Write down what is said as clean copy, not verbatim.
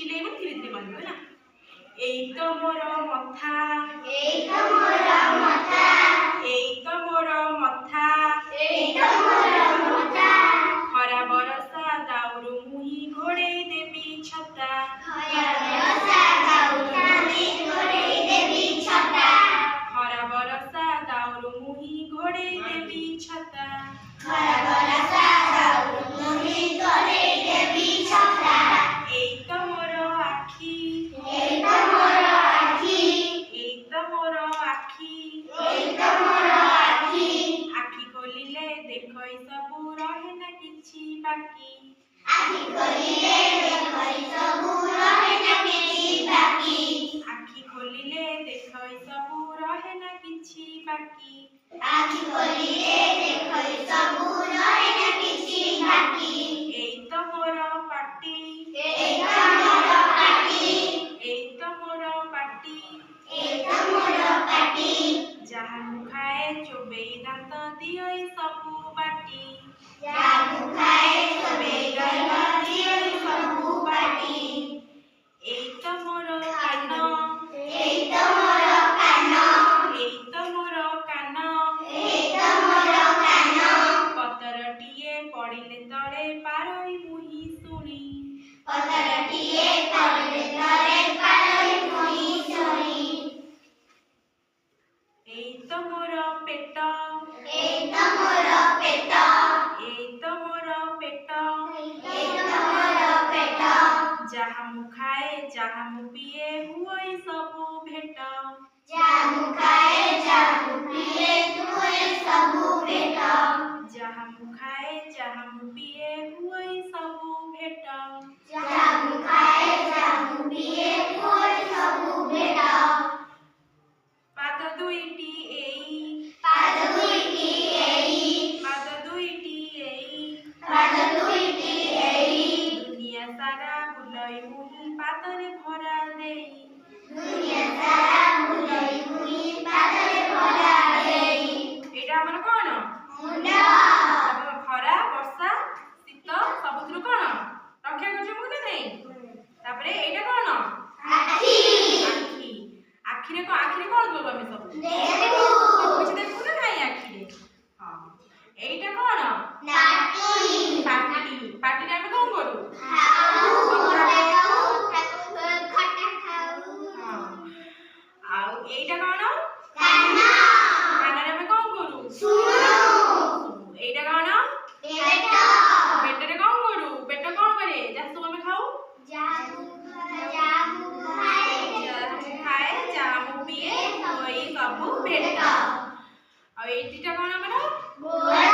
ଚିଲେଇବ ଧୀରେ ଧୀରେ କହିବ ହେଲା। ଏଇ ତ ମୋର ମଥା, ଏଇ ତ ମୋର ମଥା, ଏଇ ତ ମୋର ମଥା, ଏଇ ତ ମୋର ମଥା, ଖରା ବରଷା ଦାଉରୁ ମୁହିଁ ଘୋଡ଼େଇ ଦେବି ଛତା, ଖରା ବରଷା ଦାଉରୁ ମୁହିଁ ଘୋଡ଼େଇ ଦେବି ଛତା, ଖରା ବରଷା ଦାଉରୁ ମୁହିଁ ଘୋଡ଼େଇ ଦେବି ଛତା, ଖରା ବରଷା ଦାଉରୁ ମୁହିଁ ଘୋଡ଼େଇ ଦେବି ଛତା, ଏଇ ତ ମୋର ଆଖି, ଏଇ ତ ମୋର ଆଖି, ଏଇ ତ ମୋର ଆଖି, ଏଇ ତ ମୋର ଆଖି, ଆଖି ଖୋଲିଲେ ଦେଖ ଏ ସବୁ ରହେ ନା କିଛି ବାକି, ଆଖି ଖୋଲିଲେ ଦେଖ ଏ ସବୁ ରହେ ନା କିଛି ବାକି, ଆଖି ଖୋଲିଲେ ଦେଖ ଏ ସବୁ ରହେ ନା କିଛି ବାକି, ଆଖି ଖୋଲିଲେ ଦେଖ ଏ ସବୁ ରହେ ନା କିଛି ବାକି, ଏଇ ତ ମୋର ପାଟି, ଏଇ ତ ମୋର ପାଟି, ଏଇ ତ ମୋର ପାଟି, ଏଇ ତ ମୋର ପାଟି, ଯାହା ମୁଁ ଖାଏ ଚୋବେଇ ଦାନ୍ତ ଦିଅ ଏ ସବୁ ବାଟି, ଯାହା ମୁଁ ଖାଏ ଚୋବେଇ ଦାନ୍ତ ଦିଅ ଏ ସବୁ ବାଟି, ଏଇ ତ ମୋର କାନ, ଏଇ ତ ମୋର କାନ, ଏଇ ତ ମୋର କାନ, ଏଇ ତ ମୋର କାନ, ପତରଟିଏ ପଡ଼ିଲେ ତଳେ ପାରୋଇ ମୁହିଁ ଶୁଣି, ପତରଟିଏ ପଡ଼ିଲେ ତଳେ ପାରୋଇ ମୁହିଁ ଶୁଣି, ଏଇ ତ ମୋର ପେଟ, ଏଇ ତ ମୋର ପେଟ, ଏଇ ତ ମୋର ପେଟ, ଏଇ ତ ମୋର ପେଟ, ଯାହା ମୁଁ ଖାଏ ଯାହା ମୁଁ ପିଏ ହୁଏ ସବୁ ଭେଟ, ଯାହା ମୁଁ ଖାଏ ଯାହା ମୁଁ ପିଏ ହୁଏ ସବୁ ଭେଟ, ଯାହା ମୁଁ ଖାଏ ଯାହା ମୁଁ ପିଏ ହୁଏ ସବୁ ଭେଟ, ଯାହା ମୁଁ ଖାଏ ଯାହା ମୁଁ ପିଏ ହୁଏ ସବୁ ଭେଟ, ପାଦ ଦୁଇଟି ଏଇ, ପାଦ ଦୁଇଟି ଏଇ, ପାଦ ଦୁଇଟି ଏଇ, ପାଦ ଦୁଇଟି ଏଇ, ଦୁନିଆ ସାରା ବୁଲଇ ମୁହିଁ ପାଦରେ ଭରା ଦେଇ, ଦୁନିଆ ସାରା ବୁଲଇ ମୁହିଁ ପାଦରେ ଭରା ଦେଇ, ଏଇଟା ଆମର କଣ? ମୁଣ୍ଡ, ଖରା ବର୍ଷା ଶୀତ ସବୁଥିରୁ କଣ ରକ୍ଷା କରୁଛି ଆମକୁ ନା ନାଇଁ? ତାପରେ ଏଇଟା କଣ? ଆଖି, ଆଖି, ଆଖିରେ କଣ କରୁ ଆମେ ସବୁ? ଦେଖୁ, କିଛି ଦେଖୁ ନା ନାଇଁ ଆଖିରେ? ହଁ, ଏଇଟା କଣ? ନାକି, ପାଟି, ପାଟିରେ ଆମେ କଣ କରୁ? ଖାଉ, ଖଟା ଖାଉ, ହଁ, ଆଉ ଏଇଟା କଣ? କାନ, କାନରେ ଆମେ କଣ କରୁ? ଶୁଣୁ, ଏଇଟା କଣ? ପେଟ, ପେଟରେ କଣ କରୁ? ପେଟ କଣ କରେ? ଯାହା ସବୁ ଆମେ ଖାଉ, ଯାହା ମୁଁ ଖାଏ, ଯାହା ମୁଁ ଖାଏ ଯାହା ମୁଁ ପିଏ ଏଇ ସବୁ ପେଟ, ଆଉ ଏଇଟା କଣ ଆମର? ଗୋଡ଼,